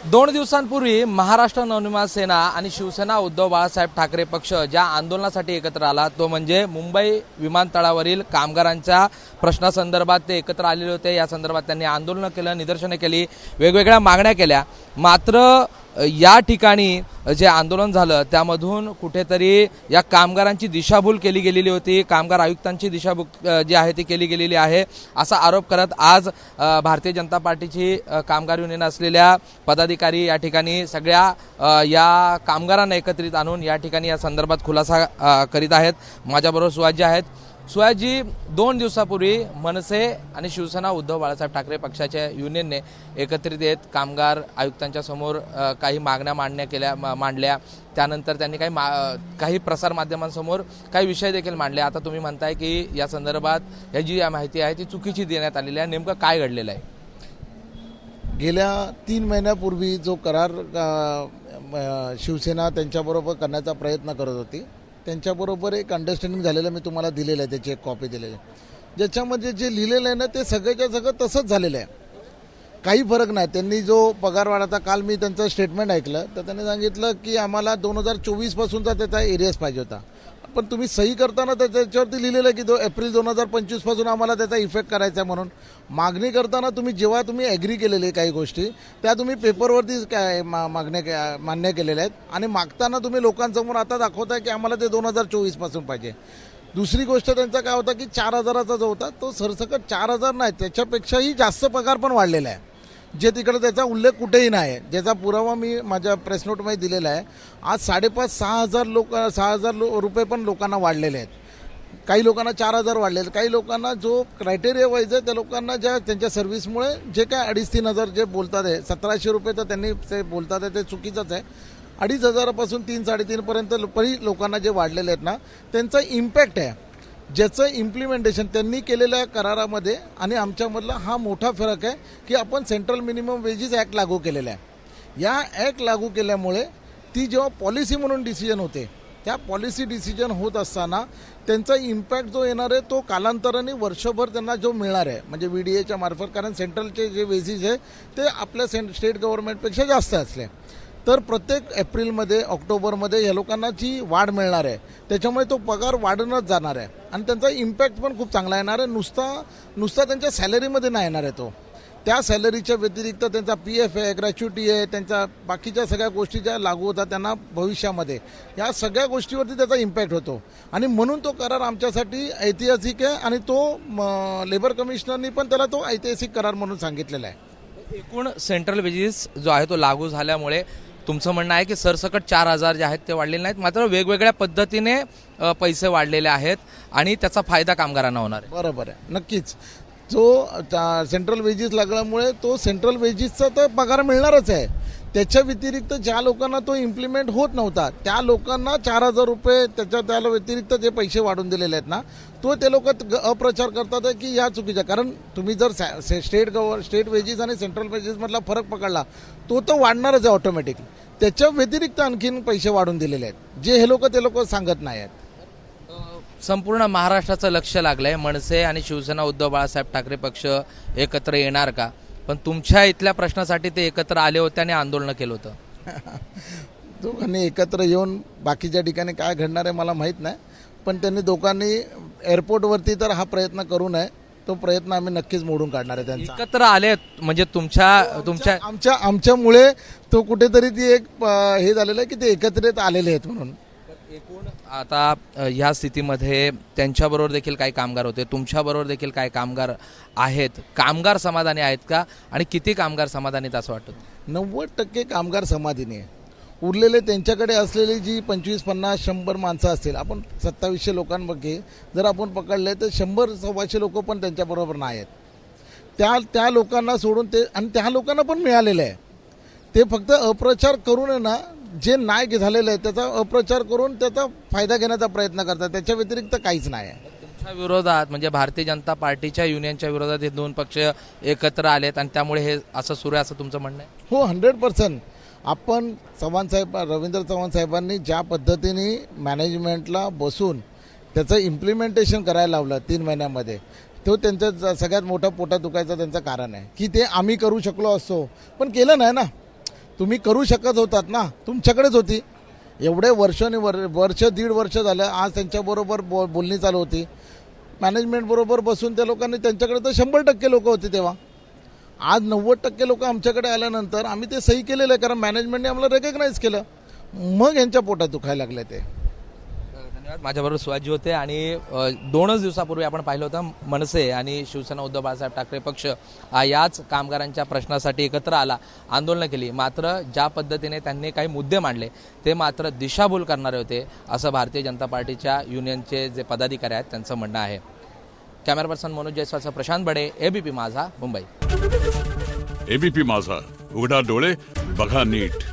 2 दिवसांपूर्वी महाराष्ट्र नवनिर्माण सेना आणि शिवसेना उद्धव बाळासाहेब ठाकरे पक्ष ज्या आंदोलनासाठी एकत्र आला तो म्हणजे मुंबई विमानतळावरील कामगारांच्या प्रश्नासंदर्भात ते एकत्र आलेले होते। या संदर्भात त्यांनी आंदोलन केलं, निदर्शने केली, वेगवेगळ्या मागण्या केल्या। मात्र या ठिकाणी जे आंदोलन झालं त्यामधून कुठेतरी या कामगारांची दिशाभूल केली गेलेली होती, कामगार आयुक्तांची दिशाभूल जी आहे ती केली गेलेली आहे असा आरोप करत आज भारतीय जनता पार्टीची कामगार युनियन असलेल्या पदाधिकारी या ठिकाणी सगळ्या या कामगारांना एकत्रित आणून या ठिकाणी या संदर्भात खुलासा करीत आहेत। माझ्याबरोबर सुहासजी आहेत। सुहासजी, 2 दिवसापूर्वी मनसे आणि शिवसेना उद्धव बाळासाहेब ठाकरे पक्षाच्या युनियनने एकत्रित येत कामगार आयुक्तांच्या समोर काही मागण्या मांडल्या। त्यानंतर त्यांनी काही प्रसार माध्यमांसमोर काही विषय देखील मांडले। आता तुम्ही म्हणताय की या संदर्भात ही जी माहिती आहे ती चुकीची देण्यात आलेली आहे, नेमकं काय घडलेलं आहे? गेल्या 3 महिन्यापूर्वी जो करार शिवसेना त्यांच्याबरोबर करण्याचा प्रयत्न करत होती, त्यांच्याबरोबर एक अंडरस्टँडिंग झालेलं मी तुम्हाला दिलेलं आहे, त्याची एक कॉपी दिलेली आहे, ज्याच्यामध्ये जे लिहिलेलं आहे ना ते सगळ्याच्या सगळं तसंच झालेलं आहे, काही फरक नाही। त्यांनी जो पगार वाढाचा काल मी त्यांचं स्टेटमेंट ऐकलं तर त्यांनी सांगितलं की आम्हाला 2024 पासूनचा त्याचा एरियास पाहिजे होता, पण तुम्ही सही करताना त्याच्यावरती लिहिलेलं आहे की एप्रिल 2025 पासून आम्हाला त्याचा इफेक्ट करायचा आहे। म्हणून मागणी करताना जेव्हा तुम्ही ॲग्री केलेले काही गोष्टी त्या तुम्ही पेपरवरती मान्य केलेल्या आहेत आणि मागताना तुम्ही लोकांसमोर आता दाखवताय की आम्हाला ते 2024 पासून पाहिजे। दुसरी गोष्ट त्यांचा काय होता की 4,000चा जो होता तो सरसकट 4,000 नाही, त्याच्यापेक्षाही जास्त पगार पण वाढलेला आहे, जे तिकडे त्याचा उल्लेख कुठेही नाही आहे, ज्याचा पुरावा मी माझ्या प्रेस नोटमध्ये दिलेला आहे। आज 5,500-6,000 रुपये पण लोकांना वाढलेले आहेत, काही लोकांना 4,000 वाढलेले, काही लोकांना जो क्रायटेरिया वाईज आहे त्या लोकांना ज्या त्यांच्या सर्व्हिसमुळे जे काय 2,500-3,000 जे बोलतात आहे, 1,700 रुपये तर त्यांनी ते बोलतात आहे ते चुकीचंच आहे। 2,500 पासून 3-3.5 पर्यंत लोकांना जे वाढलेले आहेत ना त्यांचा इम्पॅक्ट आहे, ज्याचं इम्प्लिमेंटेशन त्यांनी केलेल्या करारामध्ये आणि आमच्यामधला हा मोठा फरक आहे की आपण सेंट्रल मिनिमम वेजेस ॲक्ट लागू केलेला आहे। या ॲक्ट लागू केल्यामुळे ती जेव्हा पॉलिसी म्हणून डिसिजन होते, त्या पॉलिसी डिसिजन होत असताना त्यांचा इम्पॅक्ट जो येणार आहे तो कालांतराने वर्षभर त्यांना जो मिळणार आहे म्हणजे VDAच्या मार्फत, कारण सेंट्रलचे जे वेजेस आहे ते आपल्या स्टेट गव्हर्नमेंटपेक्षा जास्त असले तर प्रत्येक एप्रिलमध्ये ऑक्टोबरमध्ये या लोकांना जी वाढ मिळणार आहे त्याच्यामुळे तो पगार वाढणंच जाणार आहे आणि त्यांचा इम्पॅक्ट पण खूप चांगला येणार आहे। नुसता त्यांच्या सॅलरीमध्ये नाही येणार आहे, तो त्या सॅलरीच्या व्यतिरिक्त त्यांचा PF आहे, ग्रॅच्युटी आहे, त्यांच्या बाकीच्या सगळ्या गोष्टी ज्या लागू होतात त्यांना भविष्यामध्ये या सगळ्या गोष्टीवरती त्याचा इम्पॅक्ट होतो आणि म्हणून तो करार आमच्यासाठी ऐतिहासिक आहे आणि तो लेबर कमिशनरनी पण त्याला तो ऐतिहासिक करार म्हणून सांगितलेला आहे। एकूण सेंट्रल वेजेस जो आहे तो लागू झाल्यामुळे तुमचं म्हणणं आहे की सरसकट 4,000 जे आहेत ते वाढलेले नाहीत, मात्र वेगवेगळ्या पद्धतीने पैसे वाढलेले आहेत आणि त्याचा फायदा कामगारांना होणार आहे। बरोबर आहे, नक्कीच। जो सेंट्रल वेजेस लागल्यामुळे तो सेंट्रल वेजेसचा तर पगार मिळणारच आहे, त्याच्या व्यतिरिक्त ज्या लोकांना तो इम्प्लिमेंट होत नव्हता त्या लोकांना 4,000 रुपये त्याला व्यतिरिक्त जे पैसे वाढून दिलेले आहेत ना तो ते लोक अप्रचार करतात की या चुकीच्या, कारण तुम्ही जर स्टेट वेजेस आणि सेंट्रल वेजेसमधला फरक पकडला तो तर वाढणारच आहे ऑटोमॅटिक, त्याच्या व्यतिरिक्त आणखीन पैसे वाढून दिलेले आहेत जे हे लोक सांगत नाही आहेत। संपूर्ण महाराष्ट्राचं लक्ष लागलंय, मनसे आणि शिवसेना उद्धव बाळासाहेब ठाकरे पक्ष एकत्र येणार का? पण तुमच्या इथल्या प्रश्नासाठी ते एकत्र आले होते आणि आंदोलन केलं होतं। दोघांनी एकत्र येऊन बाकीच्या ठिकाणी काय घडणार आहे मला माहीत नाही, पण त्यांनी दोघांनी एअरपोर्टवरती तर हा प्रयत्न करू नये, तो प्रयत्न आम्ही नक्कीच मोडून काढणार आहे त्यांचा। एकत्र आले म्हणजे तुमच्या आमच्यामुळे तो कुठेतरी ती एक हे झालेलं आहे की ते एकत्रित आलेले आहेत म्हणून। एकूण आता ह्या स्थितीमध्ये त्यांच्याबरोबर देखील काही कामगार होते, तुमच्याबरोबर देखील काही कामगार आहेत, कामगार समाधानी आहेत का आणि किती कामगार समाधानी आहेत असं वाटतं? 90% कामगार समाधानी आहे, उरलेले त्यांच्याकडे असलेली जी 25-50-100 माणसं असतील, आपण 2700 लोकांपैकी जर आपण पकडले तर 100-125 लोक पण त्यांच्याबरोबर नाही आहेत, त्या लोकांना सोडून ते आणि त्या लोकांना पण मिळालेलं आहे, ते फक्त अप्रचार करून ना जे नाही झालेलं आहे त्याचा अप्रचार करून त्याचा फायदा घेण्याचा प्रयत्न करतात, त्याच्या व्यतिरिक्त काहीच नाही आहे। तुमच्या विरोधात म्हणजे भारतीय जनता पार्टीच्या युनियनच्या विरोधात हे 2 पक्ष एकत्र आलेत आणि त्यामुळे हे असं सुरू आहे असं तुमचं म्हणणं आहे? हो, 100%। आपण रवींद्र चव्हाण साहेबांनी ज्या पद्धतीने मॅनेजमेंटला बसून त्याचं इम्प्लिमेंटेशन करायला लावलं 3 महिन्यामध्ये, तो त्यांच्या सगळ्यात मोठा पोटात दुखायचं त्यांचं कारण आहे की ते आम्ही करू शकलो असतो पण केलं नाही ना। तुम्ही करू शकत होतात ना, तुमच्याकडेच होती. एवढे वर्ष दीड वर्ष झालं, आज त्यांच्याबरोबर बोलणी चालू होती. मॅनेजमेंटबरोबर बसून त्या लोकांनी, त्यांच्याकडे तर 100% लोक होते तेव्हा. आज 90% लोक आमच्याकडे आल्यानंतर आम्ही ते सही केलेलं आहे, कारण मॅनेजमेंटने आम्हाला रेकग्नाईज केलं. मग यांच्या पोटात दुखायला लागले ते. धन्यवाद. माझ्याबरोबर शिवाजी होते आणि 2च दिवसापूर्वी आपण पाहिलं होतं मनसे आणि शिवसेना उद्धव बाळासाहेब ठाकरे पक्ष याच कामगारांच्या प्रश्नासाठी एकत्र आला, आंदोलनं केली. मात्र ज्या पद्धतीने त्यांनी काही मुद्दे मांडले ते मात्र दिशाभूल करणारे होते, असं भारतीय जनता पार्टीच्या युनियनचे जे पदाधिकारी आहेत त्यांचं म्हणणं आहे. कॅमेरा पर्सन मनोज जयस्वालसह प्रशांत बडे, एबीपी माझा, मुंबई. एबीपी माझा, उघडा डोळे बघा नीट.